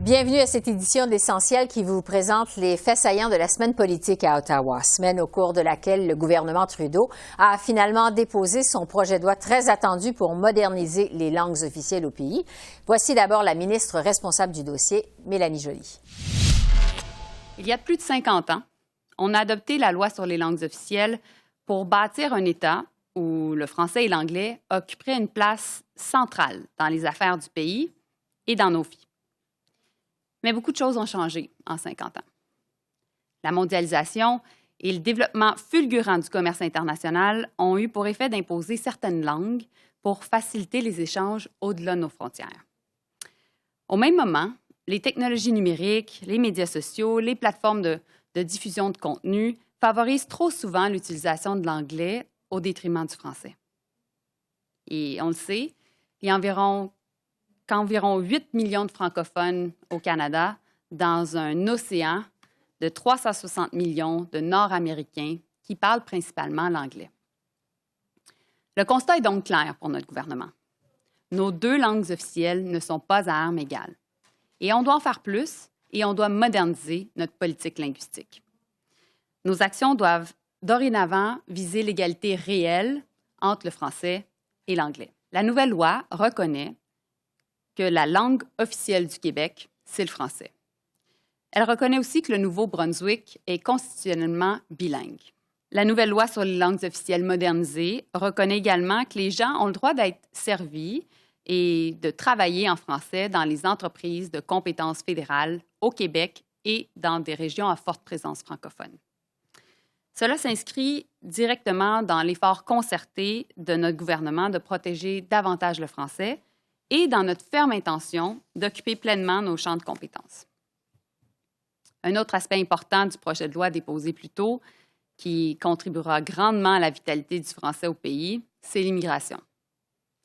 Bienvenue à cette édition de l'Essentiel qui vous présente les faits saillants de la semaine politique à Ottawa, semaine au cours de laquelle le gouvernement Trudeau a finalement déposé son projet de loi très attendu pour moderniser les langues officielles au pays. Voici d'abord la ministre responsable du dossier, Mélanie Joly. Il y a plus de 50 ans, on a adopté la loi sur les langues officielles pour bâtir un État où le français et l'anglais occuperaient une place centrale dans les affaires du pays et dans nos vies. Mais beaucoup de choses ont changé en 50 ans. La mondialisation et le développement fulgurant du commerce international ont eu pour effet d'imposer certaines langues pour faciliter les échanges au-delà de nos frontières. Au même moment, les technologies numériques, les médias sociaux, les plateformes de diffusion de contenu favorisent trop souvent l'utilisation de l'anglais au détriment du français. Et on le sait, il y a qu'environ 8 millions de francophones au Canada dans un océan de 360 millions de Nord-Américains qui parlent principalement l'anglais. Le constat est donc clair pour notre gouvernement. Nos deux langues officielles ne sont pas à armes égales. Et on doit en faire plus et on doit moderniser notre politique linguistique. Nos actions doivent dorénavant viser l'égalité réelle entre le français et l'anglais. La nouvelle loi reconnaît que la langue officielle du Québec, c'est le français. Elle reconnaît aussi que le Nouveau-Brunswick est constitutionnellement bilingue. La nouvelle loi sur les langues officielles modernisées reconnaît également que les gens ont le droit d'être servis et de travailler en français dans les entreprises de compétences fédérales au Québec et dans des régions à forte présence francophone. Cela s'inscrit directement dans l'effort concerté de notre gouvernement de protéger davantage le français et dans notre ferme intention d'occuper pleinement nos champs de compétences. Un autre aspect important du projet de loi déposé plus tôt, qui contribuera grandement à la vitalité du français au pays, c'est l'immigration.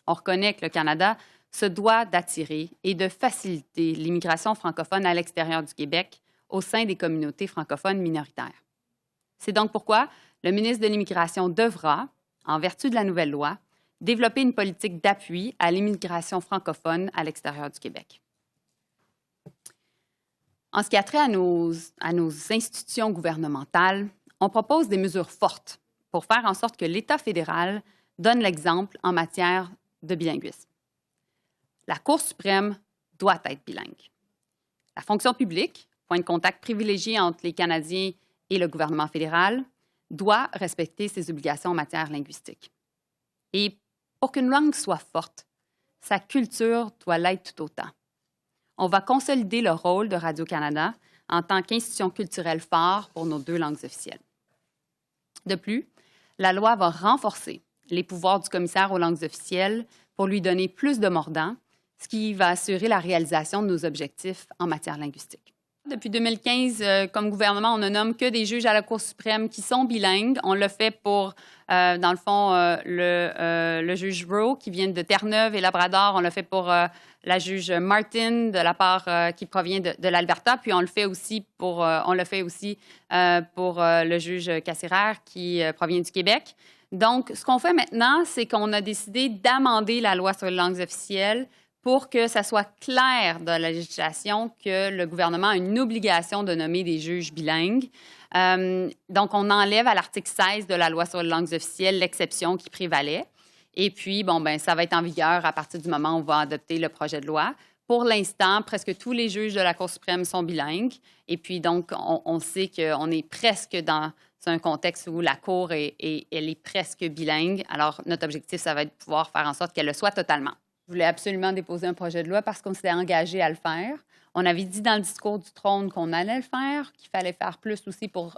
On reconnaît que le Canada se doit d'attirer et de faciliter l'immigration francophone à l'extérieur du Québec au sein des communautés francophones minoritaires. C'est donc pourquoi le ministre de l'Immigration devra, en vertu de la nouvelle loi, développer une politique d'appui à l'immigration francophone à l'extérieur du Québec. En ce qui a trait à nos institutions gouvernementales, on propose des mesures fortes pour faire en sorte que l'État fédéral donne l'exemple en matière de bilinguisme. La Cour suprême doit être bilingue. La fonction publique, point de contact privilégié entre les Canadiens et le gouvernement fédéral, doit respecter ses obligations en matière linguistique. Et pour qu'une langue soit forte, sa culture doit l'être tout autant. On va consolider le rôle de Radio-Canada en tant qu'institution culturelle phare pour nos deux langues officielles. De plus, la loi va renforcer les pouvoirs du commissaire aux langues officielles pour lui donner plus de mordant, ce qui va assurer la réalisation de nos objectifs en matière linguistique. Depuis 2015, comme gouvernement, on ne nomme que des juges à la Cour suprême qui sont bilingues. On le fait pour, dans le fond, le juge Rowe qui vient de Terre-Neuve et Labrador. On le fait pour la juge Martin de la part qui provient de l'Alberta. Puis on le fait aussi pour le juge Cassirer qui provient du Québec. Donc, ce qu'on fait maintenant, c'est qu'on a décidé d'amender la loi sur les langues officielles pour que ça soit clair dans la législation que le gouvernement a une obligation de nommer des juges bilingues. Donc, on enlève à l'article 16 de la loi sur les langues officielles l'exception qui prévalait. Et puis, ça va être en vigueur à partir du moment où on va adopter le projet de loi. Pour l'instant, presque tous les juges de la Cour suprême sont bilingues. Et puis, donc, on sait qu'on est presque dans un contexte où la Cour elle est presque bilingue. Alors, notre objectif, ça va être de pouvoir faire en sorte qu'elle le soit totalement. Je voulais absolument déposer un projet de loi parce qu'on s'était engagé à le faire. On avait dit dans le discours du trône qu'on allait le faire, qu'il fallait faire plus aussi pour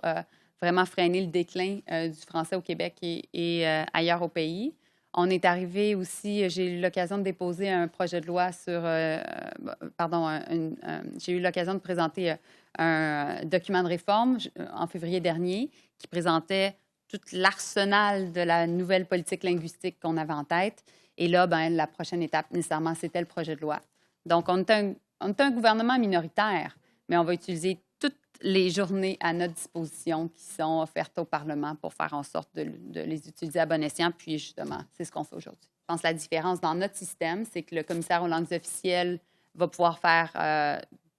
vraiment freiner le déclin du français au Québec et ailleurs au pays. On est arrivé aussi, j'ai eu l'occasion de déposer un projet de loi sur... j'ai eu l'occasion de présenter un document de réforme en février dernier qui présentait tout l'arsenal de la nouvelle politique linguistique qu'on avait en tête. Et là, la prochaine étape, nécessairement, c'était le projet de loi. Donc, on est un gouvernement minoritaire, mais on va utiliser toutes les journées à notre disposition qui sont offertes au Parlement pour faire en sorte de les utiliser à bon escient. Puis, justement, c'est ce qu'on fait aujourd'hui. Je pense que la différence dans notre système, c'est que le commissaire aux langues officielles va pouvoir faire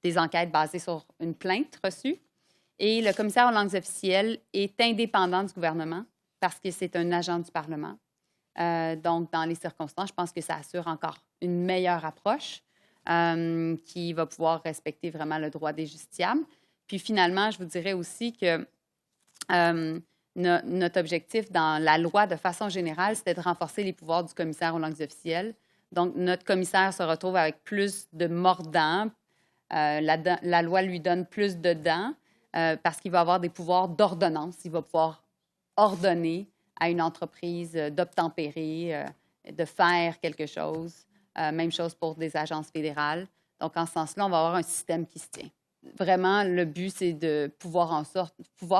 des enquêtes basées sur une plainte reçue. Et le commissaire aux langues officielles est indépendant du gouvernement parce que c'est un agent du Parlement. Donc, dans les circonstances, je pense que ça assure encore une meilleure approche qui va pouvoir respecter vraiment le droit des justiciables. Puis finalement, je vous dirais aussi que notre objectif dans la loi, de façon générale, c'était de renforcer les pouvoirs du commissaire aux langues officielles. Donc, notre commissaire se retrouve avec plus de mordants. La loi lui donne plus de dents parce qu'il va avoir des pouvoirs d'ordonnance. Il va pouvoir ordonner à une entreprise d'obtempérer, de faire quelque chose. Même chose pour des agences fédérales. Donc, en ce sens-là, on va avoir un système qui se tient. Vraiment, le but, c'est de pouvoir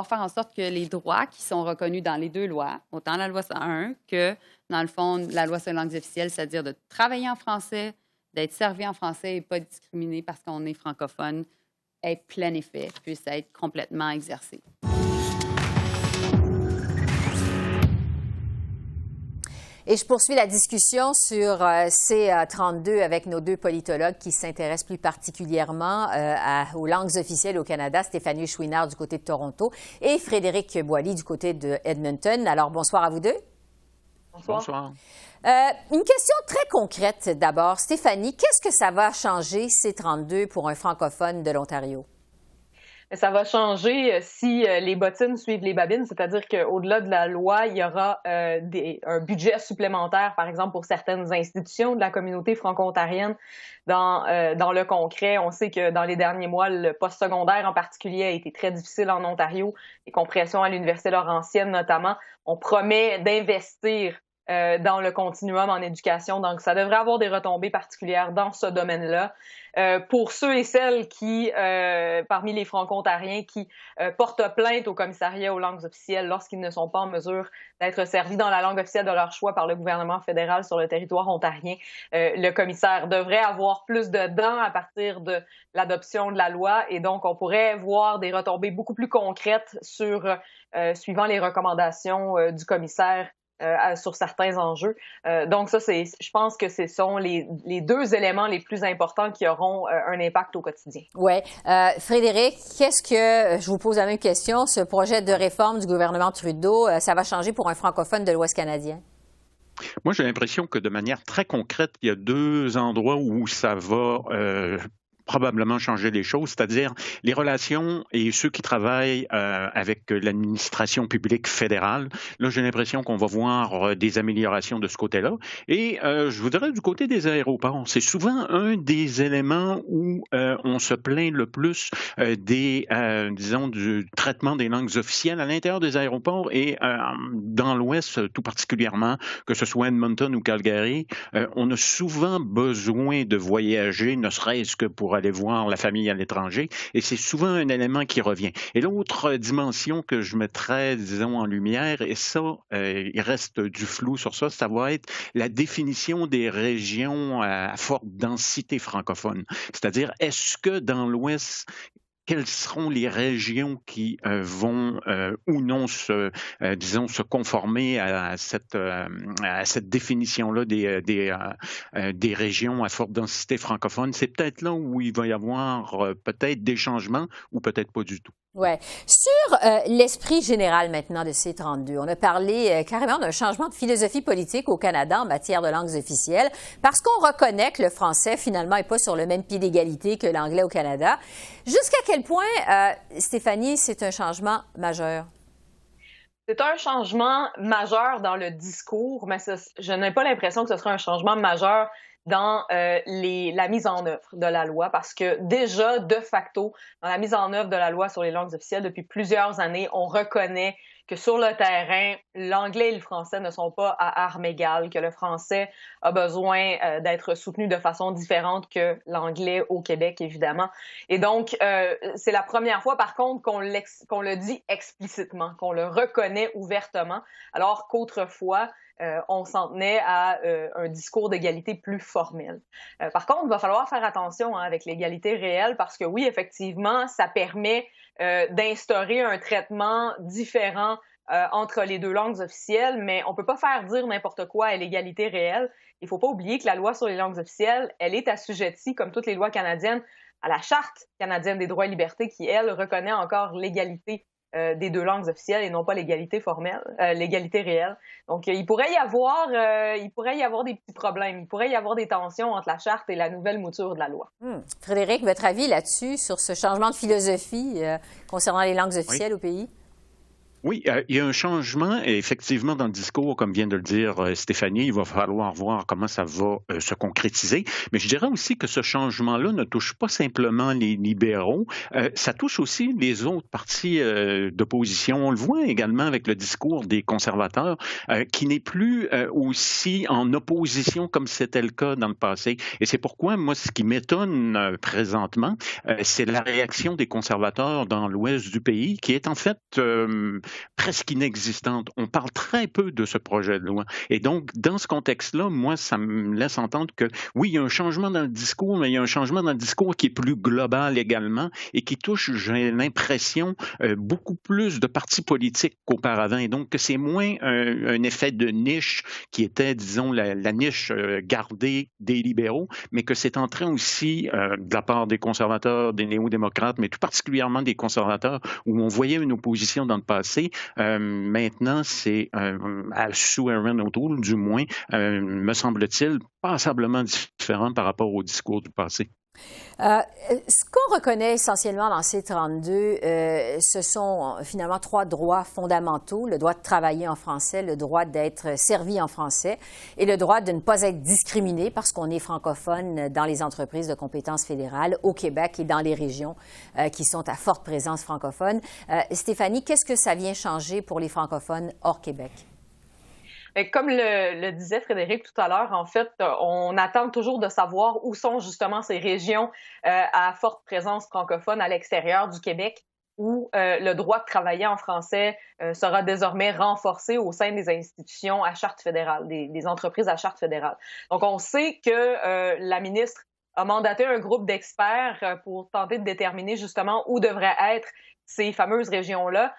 faire en sorte que les droits qui sont reconnus dans les deux lois, autant la loi 101 que, dans le fond, la loi sur les langues officielles, c'est-à-dire de travailler en français, d'être servi en français et pas discriminé parce qu'on est francophone, ait plein effet, puisse être complètement exercé. Et je poursuis la discussion sur C32 avec nos deux politologues qui s'intéressent plus particulièrement aux langues officielles au Canada, Stéphanie Chouinard du côté de Toronto et Frédéric Boily du côté de Edmonton. Alors, bonsoir à vous deux. Bonsoir. Bonsoir. Une question très concrète d'abord. Stéphanie, qu'est-ce que ça va changer C32 pour un francophone de l'Ontario? Ça va changer si les bottines suivent les babines, c'est-à-dire qu'au-delà de la loi, il y aura un budget supplémentaire, par exemple, pour certaines institutions de la communauté franco-ontarienne dans le concret. On sait que dans les derniers mois, le postsecondaire en particulier a été très difficile en Ontario, les compressions à l'Université Laurentienne notamment. On promet d'investir dans le continuum en éducation. Donc, ça devrait avoir des retombées particulières dans ce domaine-là. Pour ceux et celles qui, parmi les franco-ontariens, qui portent plainte au commissariat aux langues officielles lorsqu'ils ne sont pas en mesure d'être servis dans la langue officielle de leur choix par le gouvernement fédéral sur le territoire ontarien, le commissaire devrait avoir plus de dents à partir de l'adoption de la loi et donc on pourrait voir des retombées beaucoup plus concrètes suivant les recommandations du commissaire sur certains enjeux. Donc ça, je pense que ce sont les deux éléments les plus importants qui auront un impact au quotidien. Oui. Frédéric, je vous pose la même question, ce projet de réforme du gouvernement Trudeau, ça va changer pour un francophone de l'Ouest canadien? Moi, j'ai l'impression que de manière très concrète, il y a deux endroits où ça va probablement changer les choses, c'est-à-dire les relations et ceux qui travaillent avec l'administration publique fédérale. Là, j'ai l'impression qu'on va voir des améliorations de ce côté-là. Et je voudrais du côté des aéroports. C'est souvent un des éléments où on se plaint le plus disons, du traitement des langues officielles à l'intérieur des aéroports et dans l'Ouest tout particulièrement, que ce soit Edmonton ou Calgary. On a souvent besoin de voyager, ne serait-ce que pour aller voir la famille à l'étranger, et c'est souvent un élément qui revient. Et l'autre dimension que je mettrais, disons, en lumière, et ça, il reste du flou sur ça, ça va être la définition des régions à forte densité francophone. C'est-à-dire, est-ce que dans l'Ouest, quelles seront les régions qui vont ou non se conformer à cette définition-là des régions à forte densité francophone? C'est peut-être là où il va y avoir peut-être des changements ou peut-être pas du tout. Oui. Sur l'esprit général maintenant de C32, on a parlé carrément d'un changement de philosophie politique au Canada en matière de langues officielles parce qu'on reconnaît que le français, finalement, n'est pas sur le même pied d'égalité que l'anglais au Canada. Jusqu'à quel point, Stéphanie, c'est un changement majeur? C'est un changement majeur dans le discours, mais je n'ai pas l'impression que ce sera un changement majeur dans la mise en œuvre de la loi, parce que déjà, de facto, dans la mise en œuvre de la loi sur les langues officielles, depuis plusieurs années, on reconnaît que sur le terrain, l'anglais et le français ne sont pas à armes égales, que le français a besoin d'être soutenu de façon différente que l'anglais au Québec, évidemment. Et donc, c'est la première fois, par contre, qu'on le dit explicitement, qu'on le reconnaît ouvertement, alors qu'autrefois, on s'en tenait à un discours d'égalité plus formel. Par contre, il va falloir faire attention avec l'égalité réelle parce que oui, effectivement, ça permet d'instaurer un traitement différent entre les deux langues officielles, mais on ne peut pas faire dire n'importe quoi à l'égalité réelle. Il ne faut pas oublier que la loi sur les langues officielles, elle est assujettie, comme toutes les lois canadiennes, à la Charte canadienne des droits et libertés qui, elle, reconnaît encore l'égalité des deux langues officielles et non pas l'égalité formelle, l'égalité réelle. Donc, il pourrait y avoir des petits problèmes. Il pourrait y avoir des tensions entre la Charte et la nouvelle mouture de la loi. Frédéric, votre avis là-dessus, sur ce changement de philosophie concernant les langues officielles au pays? Oui, il y a un changement, effectivement, dans le discours, comme vient de le dire Stéphanie. Il va falloir voir comment ça va se concrétiser. Mais je dirais aussi que ce changement-là ne touche pas simplement les libéraux, ça touche aussi les autres partis d'opposition. On le voit également avec le discours des conservateurs, qui n'est plus aussi en opposition comme c'était le cas dans le passé. Et c'est pourquoi, moi, ce qui m'étonne présentement, c'est la réaction des conservateurs dans l'ouest du pays, qui est en fait presque inexistante. On parle très peu de ce projet de loi. Et donc, dans ce contexte-là, moi, ça me laisse entendre que, oui, il y a un changement dans le discours, mais il y a un changement dans le discours qui est plus global également et qui touche, j'ai l'impression, beaucoup plus de partis politiques qu'auparavant. Et donc, que c'est moins un effet de niche qui était, disons, la niche gardée des libéraux, mais que c'est en train aussi, de la part des conservateurs, des néo-démocrates, mais tout particulièrement des conservateurs, où on voyait une opposition dans le passé. Maintenant, c'est sous Erin O'Toole, du moins, me semble-t-il, passablement différent par rapport au discours du passé. Ce qu'on reconnaît essentiellement dans C-32, ce sont finalement 3 droits fondamentaux. Le droit de travailler en français, le droit d'être servi en français et le droit de ne pas être discriminé parce qu'on est francophone dans les entreprises de compétences fédérales au Québec et dans les régions qui sont à forte présence francophone. Stéphanie, qu'est-ce que ça vient changer pour les francophones hors Québec? Comme le disait Frédéric tout à l'heure, en fait, on attend toujours de savoir où sont justement ces régions à forte présence francophone à l'extérieur du Québec, où le droit de travailler en français sera désormais renforcé au sein des institutions à charte fédérale, des entreprises à charte fédérale. Donc, on sait que la ministre a mandaté un groupe d'experts pour tenter de déterminer justement où devraient être ces fameuses régions-là.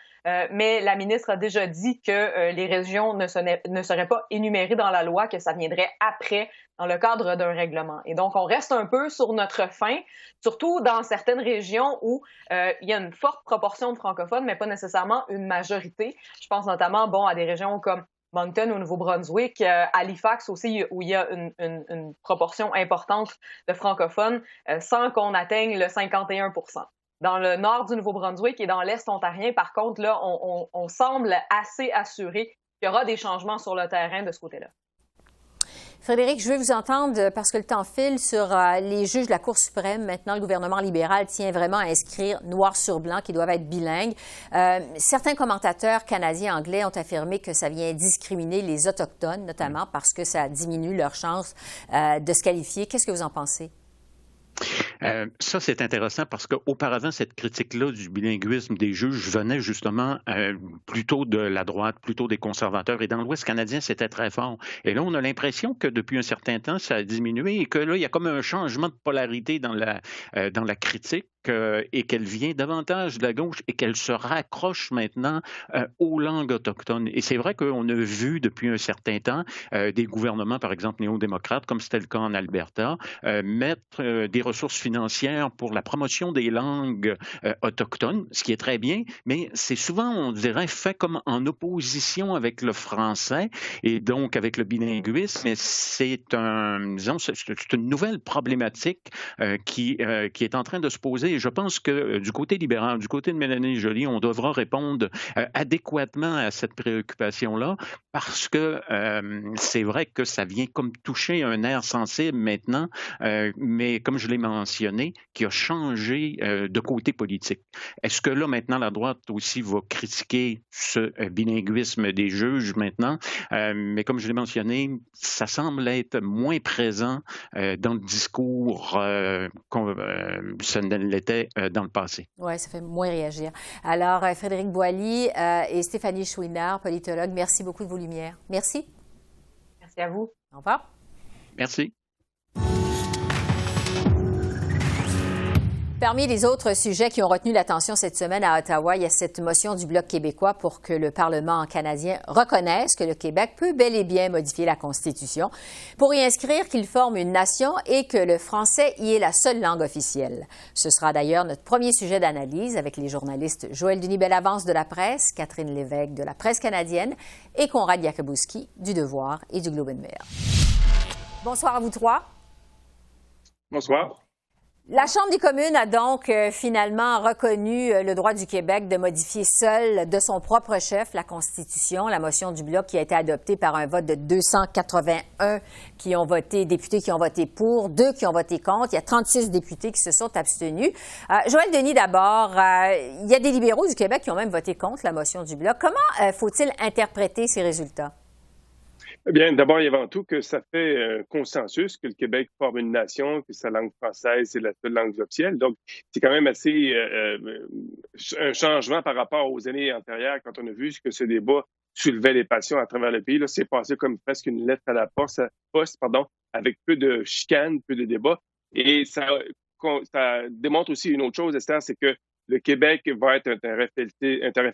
Mais la ministre a déjà dit que les régions ne seraient pas énumérées dans la loi, que ça viendrait après, dans le cadre d'un règlement. Et donc, on reste un peu sur notre faim, surtout dans certaines régions où il y a une forte proportion de francophones, mais pas nécessairement une majorité. Je pense notamment à des régions comme Moncton au Nouveau-Brunswick, Halifax aussi, où il y a une proportion importante de francophones, sans qu'on atteigne le 51%. Dans le nord du Nouveau-Brunswick et dans l'est ontarien, par contre, là, on semble assez assuré qu'il y aura des changements sur le terrain de ce côté-là. Frédéric, je veux vous entendre parce que le temps file sur les juges de la Cour suprême. Maintenant, le gouvernement libéral tient vraiment à inscrire noir sur blanc qu'ils doivent être bilingues. Certains commentateurs canadiens anglais ont affirmé que ça vient discriminer les Autochtones, notamment parce que ça diminue leur chance de se qualifier. Qu'est-ce que vous en pensez? Ça, c'est intéressant parce qu'auparavant, cette critique-là du bilinguisme des juges venait justement plutôt de la droite, plutôt des conservateurs. Et dans l'Ouest canadien, c'était très fort. Et là, on a l'impression que depuis un certain temps, ça a diminué et que là, il y a comme un changement de polarité dans la critique. Et qu'elle vient davantage de la gauche et qu'elle se raccroche maintenant aux langues autochtones. Et c'est vrai qu'on a vu depuis un certain temps des gouvernements, par exemple néo-démocrates, comme c'était le cas en Alberta, mettre des ressources financières pour la promotion des langues autochtones, ce qui est très bien, mais c'est souvent, on dirait, fait comme en opposition avec le français et donc avec le bilinguisme. Mais c'est une nouvelle problématique qui est en train de se poser. Et je pense que du côté libéral, du côté de Mélanie Joly, on devra répondre adéquatement à cette préoccupation-là parce que c'est vrai que ça vient comme toucher un air sensible maintenant, mais comme je l'ai mentionné, qui a changé de côté politique. Est-ce que là, maintenant, la droite aussi va critiquer ce bilinguisme des juges maintenant? Mais comme je l'ai mentionné, ça semble être moins présent dans le discours ça ne l'était dans le passé. Oui, ça fait moins réagir. Alors, Frédéric Boily et Stéphanie Chouinard, politologue, merci beaucoup de vos lumières. Merci. Merci à vous. Au revoir. Merci. Parmi les autres sujets qui ont retenu l'attention cette semaine à Ottawa, il y a cette motion du Bloc québécois pour que le Parlement canadien reconnaisse que le Québec peut bel et bien modifier la Constitution pour y inscrire qu'il forme une nation et que le français y est la seule langue officielle. Ce sera d'ailleurs notre premier sujet d'analyse avec les journalistes Joël Denis-Bellavance de La Presse, Catherine Lévesque de La Presse canadienne et Conrad Jakubowski du Devoir et du Globe and Mail. Bonsoir à vous trois. Bonsoir. La Chambre des communes a donc finalement reconnu le droit du Québec de modifier seul, de son propre chef, la Constitution. La motion du Bloc qui a été adoptée par un vote de 281 députés qui ont voté pour, 2 qui ont voté contre. Il y a 36 députés qui se sont abstenus. Joël Denis, d'abord, il y a des libéraux du Québec qui ont même voté contre la motion du Bloc. Comment faut-il interpréter ces résultats? Eh bien, d'abord et avant tout, que ça fait consensus que le Québec forme une nation, que sa langue française est la seule langue officielle. Donc, c'est quand même assez un changement par rapport aux années antérieures quand on a vu que ce débat soulevait les passions à travers le pays. Là, c'est passé comme presque une lettre à la poste, avec peu de chicanes, peu de débats. Et ça démontre aussi une autre chose, Esther, c'est que le Québec va être un terrain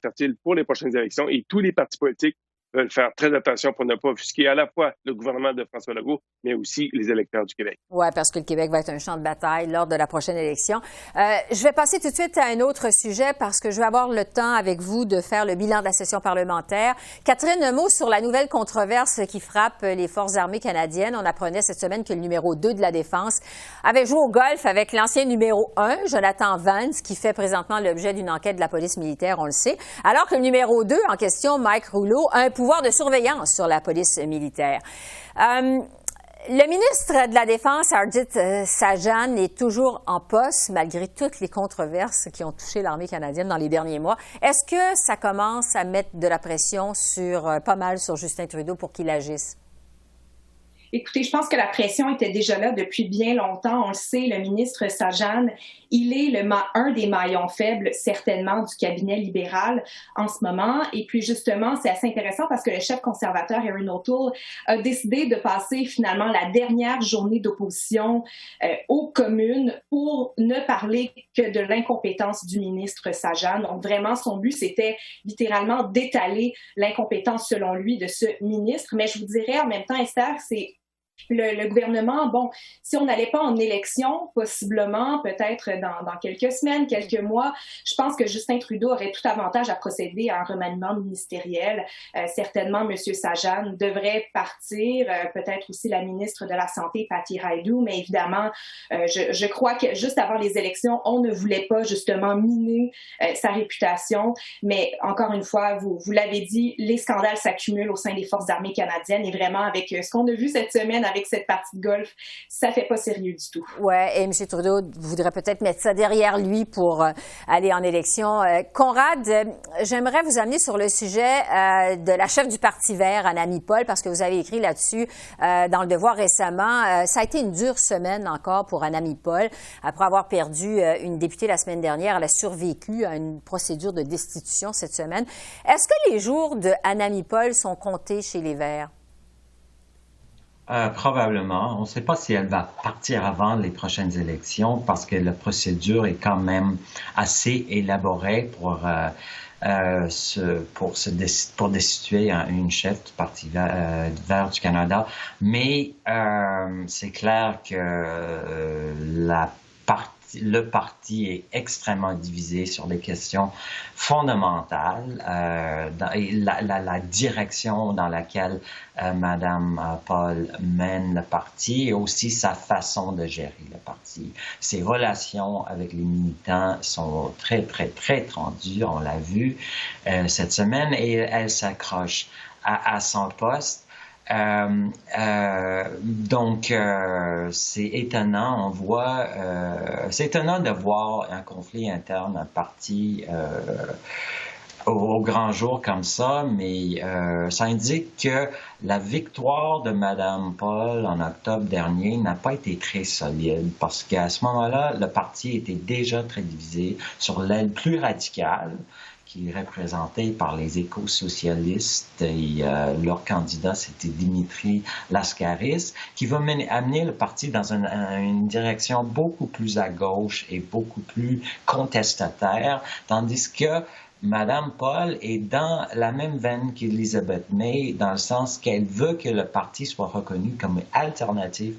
fertile pour les prochaines élections et tous les partis politiques veulent faire très attention pour ne pas offusquer à la fois le gouvernement de François Legault, mais aussi les électeurs du Québec. Oui, parce que le Québec va être un champ de bataille lors de la prochaine élection. Je vais passer tout de suite à un autre sujet parce que je vais avoir le temps avec vous de faire le bilan de la session parlementaire. Catherine, un mot sur la nouvelle controverse qui frappe les Forces armées canadiennes. On apprenait cette semaine que le numéro 2 de la Défense avait joué au golf avec l'ancien numéro 1, Jonathan Vance, qui fait présentement l'objet d'une enquête de la police militaire, on le sait, alors que le numéro 2 en question, Mike Rouleau, a un pouvoir de surveillance sur la police militaire. Le ministre de la Défense, Harjit Sajjan, est toujours en poste malgré toutes les controverses qui ont touché l'armée canadienne dans les derniers mois. Est-ce que ça commence à mettre de la pression pas mal sur Justin Trudeau pour qu'il agisse? Écoutez, je pense que la pression était déjà là depuis bien longtemps. On le sait, le ministre Sajjan, il est un des maillons faibles, certainement, du cabinet libéral en ce moment. Et puis, justement, c'est assez intéressant parce que le chef conservateur, Erin O'Toole, a décidé de passer finalement la dernière journée d'opposition aux communes pour ne parler que de l'incompétence du ministre Sajjan. Donc, vraiment, son but, c'était littéralement d'étaler l'incompétence, selon lui, de ce ministre. Mais je vous dirais en même temps, Esther, c'est le gouvernement, bon, si on n'allait pas en élection, possiblement, peut-être dans quelques semaines, quelques mois, je pense que Justin Trudeau aurait tout avantage à procéder à un remaniement ministériel. Certainement, M. Sajjan devrait partir, peut-être aussi la ministre de la Santé, Patty Hajdu, mais évidemment, je crois que juste avant les élections, on ne voulait pas justement miner sa réputation. Mais encore une fois, vous l'avez dit, les scandales s'accumulent au sein des Forces armées canadiennes et vraiment avec ce qu'on a vu cette semaine avec cette partie de golf, ça fait pas sérieux du tout. Ouais, et M. Trudeau voudrait peut-être mettre ça derrière lui pour aller en élection. Conrad, j'aimerais vous amener sur le sujet de la chef du Parti vert, Annamie Paul, parce que vous avez écrit là-dessus dans Le Devoir récemment. Ça a été une dure semaine encore pour Annamie Paul. Après avoir perdu une députée la semaine dernière, elle a survécu à une procédure de destitution cette semaine. Est-ce que les jours de Annamie Paul sont comptés chez les Verts? Probablement. On ne sait pas si elle va partir avant les prochaines élections parce que la procédure est quand même assez élaborée pour destituer une chef du Parti vert du Canada. Mais c'est clair que le parti est extrêmement divisé sur les questions fondamentales. Et la direction dans laquelle Mme Paul mène le parti et aussi sa façon de gérer le parti. Ses relations avec les militants sont très, très, très tendues, on l'a vu cette semaine, et elle s'accroche à son poste. Donc, c'est étonnant, c'est étonnant de voir un conflit interne, un parti au grand jour comme ça, mais ça indique que la victoire de Mme Paul en octobre dernier n'a pas été très solide parce qu'à ce moment-là, le parti était déjà très divisé sur l'aile plus radicale, qui est représenté par les éco-socialistes et leur candidat, c'était Dimitri Lascaris, qui va amener le parti dans une direction beaucoup plus à gauche et beaucoup plus contestataire, tandis que Mme Paul est dans la même veine qu'Elizabeth May, dans le sens qu'elle veut que le parti soit reconnu comme alternative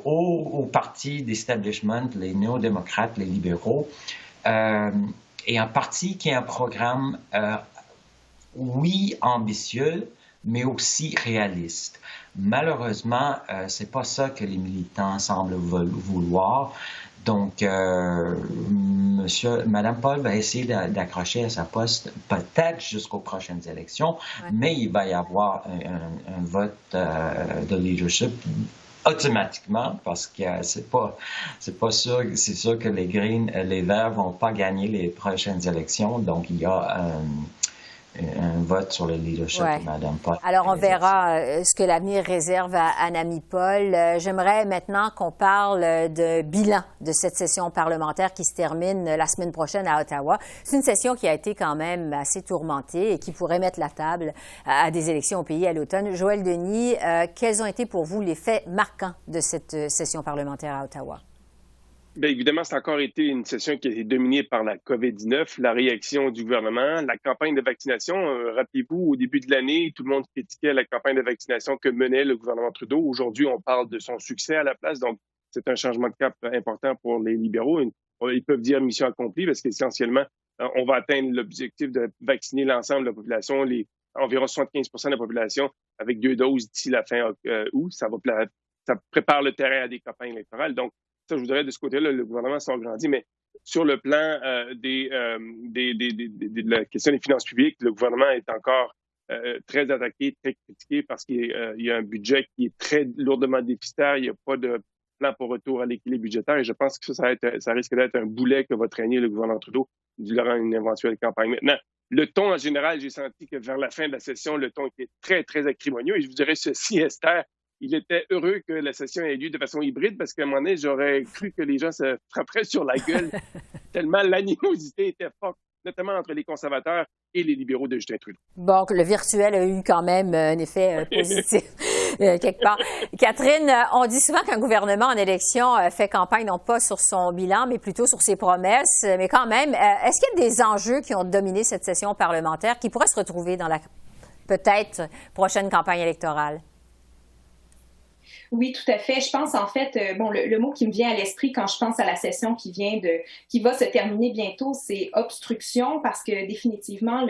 au parti d'establishment, les néo-démocrates, les libéraux, et un parti qui a un programme, oui, ambitieux, mais aussi réaliste. Malheureusement, c'est pas ça que les militants semblent vouloir. Donc, Mme Paul va essayer d'accrocher à sa poste peut-être jusqu'aux prochaines élections, mais il va y avoir un vote de leadership automatiquement, parce que c'est pas sûr, c'est sûr que les Verts vont pas gagner les prochaines élections, donc il y a un vote sur le leadership de Mme Paul. Alors, on verra ce que l'avenir réserve à Mme Paul. J'aimerais maintenant qu'on parle de bilan de cette session parlementaire qui se termine la semaine prochaine à Ottawa. C'est une session qui a été quand même assez tourmentée et qui pourrait mettre la table à des élections au pays à l'automne. Joël Denis, quels ont été pour vous les faits marquants de cette session parlementaire à Ottawa? Bien, évidemment, ça a encore été une session qui a été dominée par la COVID-19, la réaction du gouvernement, la campagne de vaccination. Rappelez-vous, au début de l'année, tout le monde critiquait la campagne de vaccination que menait le gouvernement Trudeau. Aujourd'hui, on parle de son succès à la place. Donc, c'est un changement de cap important pour les libéraux. Ils peuvent dire mission accomplie parce qu'essentiellement, on va atteindre l'objectif de vacciner l'ensemble de la population, environ 75 % de la population, avec 2 doses d'ici la fin août. Ça prépare le terrain à des campagnes électorales. Donc, ça, je voudrais, de ce côté-là, le gouvernement s'agrandit, mais sur le plan de la question des finances publiques, le gouvernement est encore très attaqué, très critiqué parce qu'il y a un budget qui est très lourdement déficitaire. Il n'y a pas de plan pour retour à l'équilibre budgétaire et je pense que ça risque d'être un boulet que va traîner le gouvernement Trudeau durant une éventuelle campagne. Maintenant, le ton, en général, j'ai senti que vers la fin de la session, le ton était très, très acrimonieux et je vous dirais ceci, Esther, il était heureux que la session ait lieu de façon hybride parce qu'à un moment donné, j'aurais cru que les gens se frapperaient sur la gueule tellement l'animosité était forte, notamment entre les conservateurs et les libéraux de Justin Trudeau. Bon, le virtuel a eu quand même un effet positif quelque part. Catherine, on dit souvent qu'un gouvernement en élection fait campagne non pas sur son bilan, mais plutôt sur ses promesses. Mais quand même, est-ce qu'il y a des enjeux qui ont dominé cette session parlementaire qui pourraient se retrouver dans la peut-être prochaine campagne électorale? Oui, tout à fait. Je pense en fait, le mot qui me vient à l'esprit quand je pense à la session qui va se terminer bientôt, c'est obstruction, parce que définitivement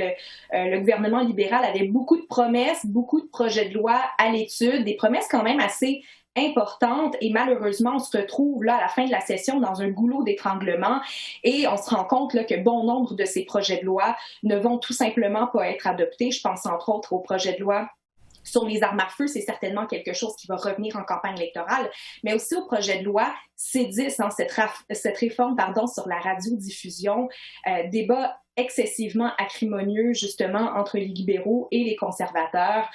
le gouvernement libéral avait beaucoup de promesses, beaucoup de projets de loi à l'étude, des promesses quand même assez importantes et malheureusement on se retrouve là à la fin de la session dans un goulot d'étranglement et on se rend compte là que bon nombre de ces projets de loi ne vont tout simplement pas être adoptés. Je pense entre autres au projet de loi sur les armes à feu, c'est certainement quelque chose qui va revenir en campagne électorale, mais aussi au projet de loi C10, cette réforme sur la radiodiffusion, débat excessivement acrimonieux justement entre les libéraux et les conservateurs.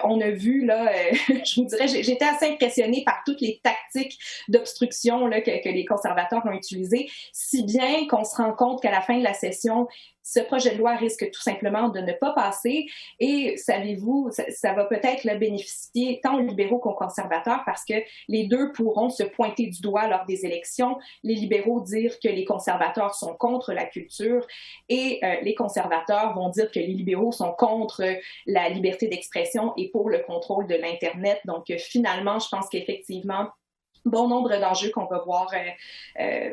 On a vu là, je vous dirais, j'étais assez impressionnée par toutes les tactiques d'obstruction là que les conservateurs ont utilisées, si bien qu'on se rend compte qu'à la fin de la session, ce projet de loi risque tout simplement de ne pas passer et savez-vous, ça va peut-être bénéficier tant aux libéraux qu'aux conservateurs parce que les deux pourront se pointer du doigt lors des élections, les libéraux dire que les conservateurs sont contre la culture et les conservateurs vont dire que les libéraux sont contre la liberté d'expression et pour le contrôle de l'Internet. Donc finalement, je pense qu'effectivement, bon nombre d'enjeux qu'on va voir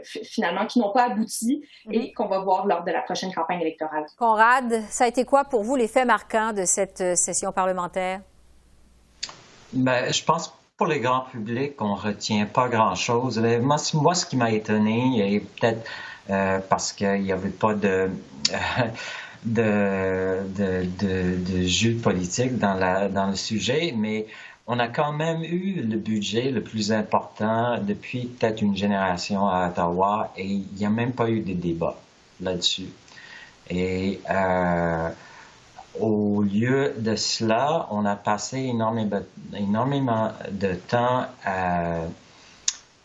finalement qui n'ont pas abouti et qu'on va voir lors de la prochaine campagne électorale. Conrad, ça a été quoi pour vous les faits marquants de cette session parlementaire? Ben, je pense pour le grand public, on ne retient pas grand-chose. Moi, ce qui m'a étonné, et peut-être parce qu'il n'y avait pas de jeu politique dans le sujet, mais on a quand même eu le budget le plus important depuis peut-être une génération à Ottawa et il n'y a même pas eu de débat là-dessus. Et au lieu de cela, on a passé énormément de temps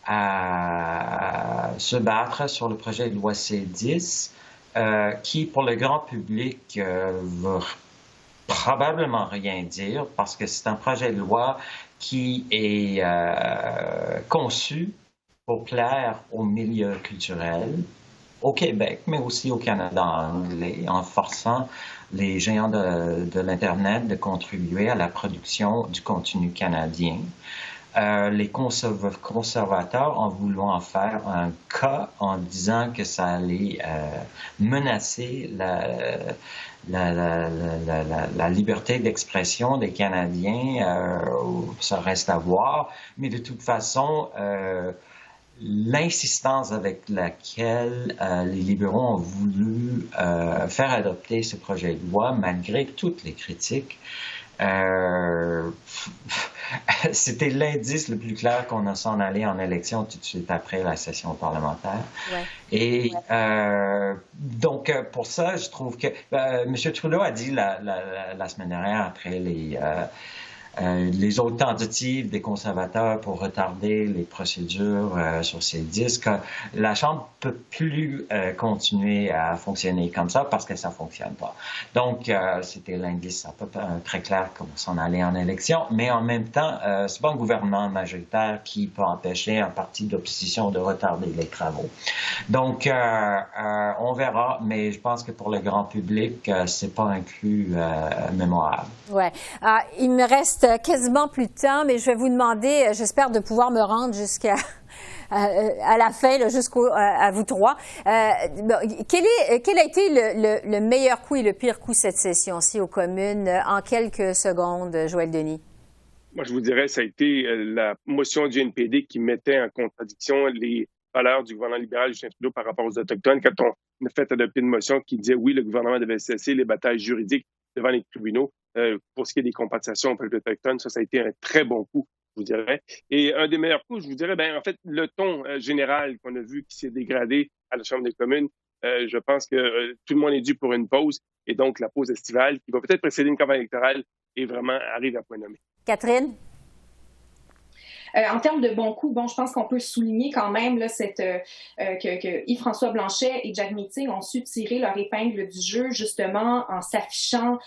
à se battre sur le projet de loi C10 qui, pour le grand public, veut probablement rien dire parce que c'est un projet de loi qui est conçu pour plaire au milieu culturel, au Québec, mais aussi au Canada anglais, en forçant les géants de l'Internet de contribuer à la production du contenu canadien. Les conservateurs, en voulant en faire un cas, en disant que ça allait menacer la liberté d'expression des Canadiens, ça reste à voir. Mais de toute façon, l'insistance avec laquelle les libéraux ont voulu faire adopter ce projet de loi, malgré toutes les critiques, c'était l'indice le plus clair qu'on a s'en aller en élection tout de suite après la session parlementaire. Ouais. Et donc, pour ça, je trouve que M. Trudeau a dit la semaine dernière, après les autres tentatives des conservateurs pour retarder les procédures sur ces disques, la Chambre ne peut plus continuer à fonctionner comme ça parce que ça ne fonctionne pas. Donc, c'était l'indice très clair qu'on s'en allait en élection, mais en même temps, c'est pas un gouvernement majoritaire qui peut empêcher un parti d'opposition de retarder les travaux. Donc, on verra, mais je pense que pour le grand public, c'est pas inclus mémorable. Ouais. Il me reste quasiment plus de temps, mais je vais vous demander, j'espère de pouvoir me rendre jusqu'à à la fin, à vous trois. Quel a été le meilleur coup et le pire coup cette session-ci aux communes en quelques secondes, Joël Denis? Moi, je vous dirais, ça a été la motion du NPD qui mettait en contradiction les valeurs du gouvernement libéral Justin Trudeau par rapport aux Autochtones. Quand on a fait adopter une motion qui disait oui, le gouvernement devait cesser les batailles juridiques devant les tribunaux pour ce qui est des compensations aux peuples autochtones, ça a été un très bon coup, je vous dirais. Et un des meilleurs coups, je vous dirais, en fait, le ton général qu'on a vu qui s'est dégradé à la Chambre des communes, je pense que tout le monde est dû pour une pause, et donc la pause estivale, qui va peut-être précéder une campagne électorale, et vraiment arrive à point nommé. Catherine? En termes de bons coups, je pense qu'on peut souligner quand même là, que Yves-François Blanchet et Jack Meeting ont su tirer leur épingle du jeu justement en s'affichant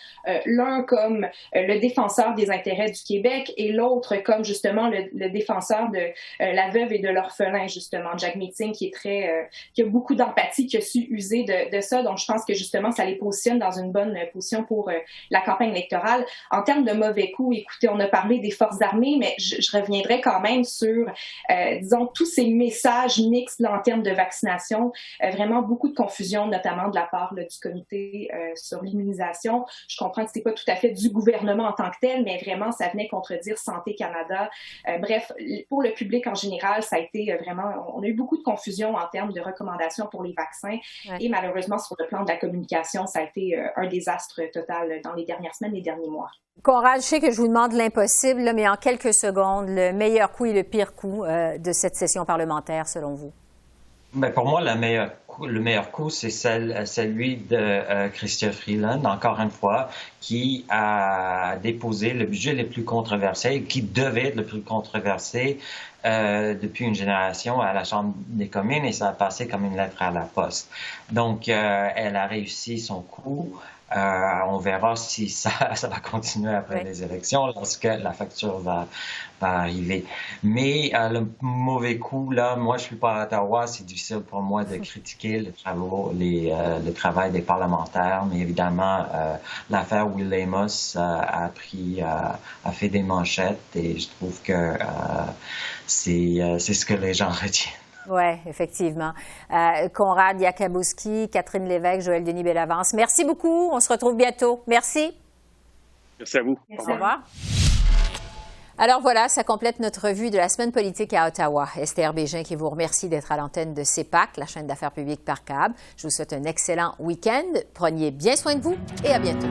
l'un comme le défenseur des intérêts du Québec et l'autre comme justement le défenseur de la veuve et de l'orphelin, justement. Jack Meeting qui a beaucoup d'empathie, qui a su user de ça. Donc, je pense que justement, ça les positionne dans une bonne position pour la campagne électorale. En termes de mauvais coups, écoutez, on a parlé des forces armées, mais je reviendrai quand même sur, disons, tous ces messages mixtes là, en termes de vaccination. Vraiment beaucoup de confusion, notamment de la part là, du comité sur l'immunisation. Je comprends que c'est pas tout à fait du gouvernement en tant que tel, mais vraiment, ça venait contredire Santé Canada. Bref, pour le public en général, ça a été vraiment... On a eu beaucoup de confusion en termes de recommandations pour les vaccins. Ouais. Et malheureusement, sur le plan de la communication, ça a été un désastre total dans les dernières semaines, les derniers mois. Conrad, je sais que je vous demande l'impossible, là, mais en quelques secondes, le meilleur coup et le pire coup de cette session parlementaire, selon vous? Bien, pour moi, le meilleur coup, c'est celui de Chrystia Freeland, encore une fois, qui a déposé le budget le plus controversé, qui devait être le plus controversé depuis une génération à la Chambre des communes, et ça a passé comme une lettre à la poste. Donc, elle a réussi son coup. On verra si ça va continuer après les élections, lorsque la facture va arriver. Mais le mauvais coup, là, moi, je suis pas à Ottawa, c'est difficile pour moi de critiquer le travail des parlementaires, mais évidemment, l'affaire Will Amos a fait des manchettes, et je trouve que c'est ce que les gens retiennent. Oui, effectivement. Conrad Yakabowski, Catherine Lévesque, Joël Denis Bellavance. Merci beaucoup. On se retrouve bientôt. Merci. Merci à vous. Merci. Au revoir. Alors voilà, ça complète notre revue de la semaine politique à Ottawa. Esther Bégin qui vous remercie d'être à l'antenne de CEPAC, la chaîne d'affaires publiques par câble. Je vous souhaite un excellent week-end. Prenez bien soin de vous et à bientôt.